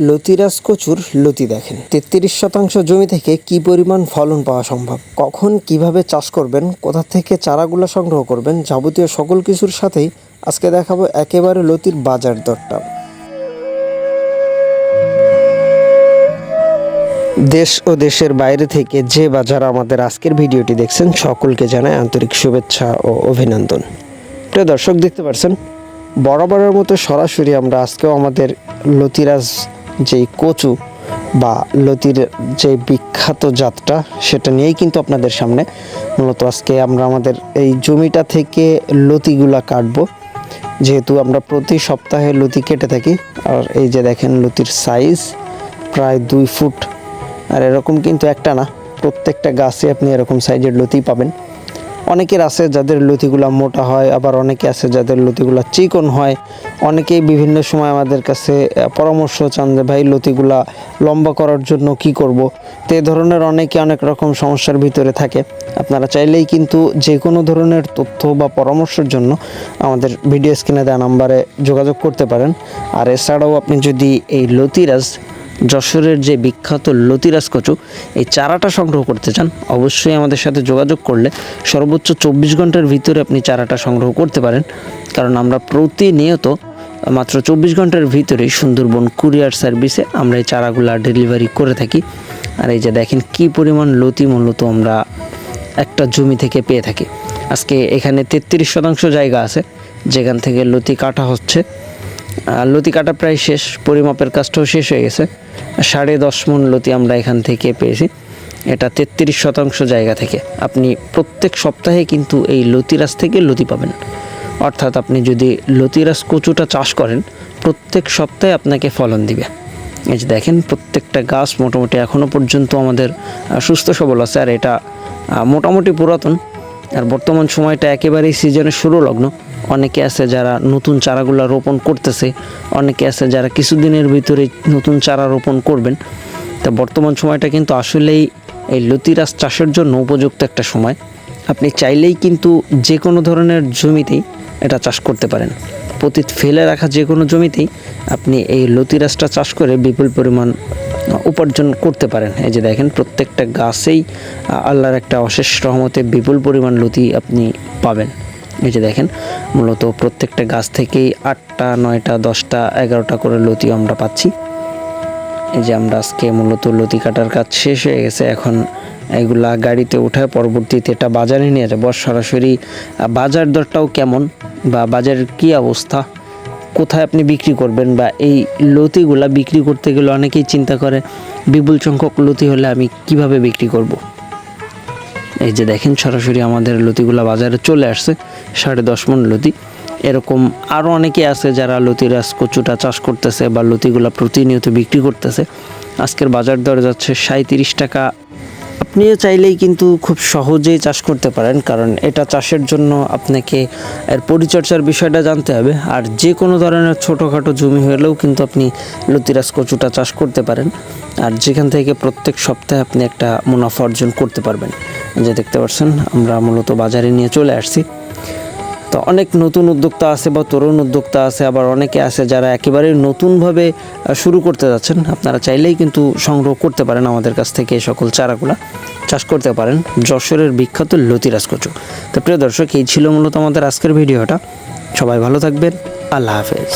লতিরাজ কচুর লতি দেখেন 33% জমি থেকে কি পরিমাণ ফলন পাওয়া সম্ভব, কখন কিভাবে চাষ করবেন, কোথা থেকে চারাগুলো সংগ্রহ করবেন, যাবতীয় সকল কিছুর সাথেই আজকে দেখাবো একেবারে লতির বাজার দরটা। দেশ ও দেশের বাইরে থেকে যে বাজার আমাদের আজকের ভিডিওটি দেখছেন সকলকে জানাই আন্তরিক শুভেচ্ছা ও অভিনন্দন। প্রিয় দর্শক, দেখতে পাচ্ছেন বরাবরের মতো সরাসরি আমরা আজকেও আমাদের লতিরাজ যেই কচু বা লতির যে বিখ্যাত জাতটা সেটা নিয়েই কিন্তু আপনাদের সামনে মূলত আজকে আমরা আমাদের এই জমিটা থেকে লতিগুলা কাটবো, যেহেতু আমরা প্রতি সপ্তাহে লতি কেটে থাকি। আর এই যে দেখেন লতির সাইজ প্রায় 2 ফুট, আর এরকম কিন্তু একটা না, প্রত্যেকটা গাছে আপনি এরকম সাইজের লতি পাবেন। অনেকের আছে যাদের লতিগুলা মোটা হয়, আবার অনেকে আছে যাদের লতিগুলা চিকন হয়। অনেকেই বিভিন্ন সময় আমাদের কাছে পরামর্শ চান যে ভাই লতিগুলা লম্বা করার জন্য কি করব। তো এই ধরনের অনেকে অনেক রকম সমস্যার ভিতরে থাকে। আপনারা চাইলেই কিন্তু যে কোনো ধরনের তথ্য বা পরামর্শের জন্য আমাদের ভিডিও স্ক্রিনে দেওয়া নাম্বারে যোগাযোগ করতে পারেন। আর এছাড়াও আপনি যদি এই লতিরাজ যশোরের যে বিখ্যাত লতিরাজ কচু এই চারাটা সংগ্রহ করতে চান, অবশ্যই আমাদের সাথে যোগাযোগ করলে সর্বোচ্চ 24 ঘন্টার ভিতরে আপনি চারাটা সংগ্রহ করতে পারেন। কারণ আমরা প্রতিনিয়ত মাত্র 24 ঘন্টার ভিতরেই সুন্দরবন কুরিয়ার সার্ভিসে আমরা এই চারাগুলা ডেলিভারি করে থাকি। আর এই যে দেখেন কি পরিমাণ লতি মূলত আমরা একটা জমি থেকে পেয়ে থাকি। আজকে এখানে 33% জায়গা আছে যেখান থেকে লতি কাটা হচ্ছে। লতি কাটা প্রায় শেষ, পরিমাপের কাজটাও শেষ হয়ে গেছে। 10.5 মণ লতি আমরা এখান থেকে পেয়েছি। এটা 33% জায়গা থেকে আপনি প্রত্যেক সপ্তাহে কিন্তু এই লতিরাজ থেকে লতি পাবেন। অর্থাৎ আপনি যদি লতিরাজ কচুটা চাষ করেন প্রত্যেক সপ্তাহে আপনাকে ফলন দিবে। এই যে দেখেন প্রত্যেকটা গাছ মোটামুটি এখনও পর্যন্ত আমাদের সুস্থ সবল আছে। আর এটা মোটামুটি পুরাতন, আর বর্তমান সময়টা একেবারেই সিজনের শুরু লগ্ন। অনেকে আছে যারা নতুন চারাগুলো রোপণ করতেছে, অনেকে আছে যারা কিছুদিনের ভিতরে নতুন চারা রোপণ করবেন। তা বর্তমান সময়টা কিন্তু আসলেই এই লতিরাজ চাষের জন্য উপযুক্ত একটা সময়। আপনি চাইলেই কিন্তু যে কোনো ধরনের জমিতেই এটা চাষ করতে পারেন। পতিত ফেলে রাখা যে কোনো জমিতেই আপনি এই লতিরাজটা চাষ করে বিপুল পরিমাণ উপার্জন করতে পারেন। এই যে দেখেন প্রত্যেকটা গাছেই আল্লাহর একটা অশেষ রহমতে বিপুল পরিমাণ লতি আপনি পাবেন। এই যে দেখেন মূলত প্রত্যেকটা গাছ থেকেই 8টা 9টা 10টা 11টা করে লতি আমরা পাচ্ছি। এই যে আমরা আজকে মূলত লতি কাটার কাজ শেষ হয়ে গেছে। এখন এগুলা গাড়িতে উঠায় পরবর্তীতে এটা বাজারে নিয়ে যাবো। সরাসরি বাজার দরটাও কেমন বা বাজারের কী অবস্থা, কোথায় আপনি বিক্রি করবেন, বা এই লতিগুলা বিক্রি করতে গেলে অনেকেই চিন্তা করে বিপুল সংখ্যক লতি হলে আমি কিভাবে বিক্রি করব। এই যে দেখেন সরাসরি আমাদের লতিগুলা বাজারে চলে আসছে, 10.5 মণ লতি। এরকম আরও অনেকে আছে যারা লতিরাজ কচুটা চাষ করতেছে বা লতিগুলা প্রতিনিয়ত বিক্রি করতেছে। আজকের বাজার দর যাচ্ছে 37 টাকা। আপনিও চাইলেই কিন্তু খুব সহজেই চাষ করতে পারেন, কারণ এটা চাষের জন্য আপনাকে এর পরিচর্যার বিষয়টা জানতে হবে। আর যে কোনো ধরনের ছোটোখাটো জমি হলেও কিন্তু আপনি লতিরাজ কচুটা চাষ করতে পারেন, আর যেখান থেকে প্রত্যেক সপ্তাহে আপনি একটা মুনাফা অর্জন করতে পারবেন। যে দেখতে পাচ্ছেন আমরা মূলত বাজারে নিয়ে চলে আসছি। তো অনেক নতুন উদ্যোক্তা আছে বা তরুণ উদ্যোক্তা আছে, আবার অনেকে আছে যারা একেবারে নতুনভাবে শুরু করতে যাচ্ছেন। আপনারা চাইলেই কিন্তু সংগ্রহ করতে পারেন আমাদের কাছ থেকে এই সকল চারাগুলা, চাষ করতে পারেন যশোরের বিখ্যাত লতিরাজ কচু। তো প্রিয় দর্শক, এই ছিল মূলত আমাদের আজকের ভিডিওটা। সবাই ভালো থাকবেন, আল্লাহ হাফেজ।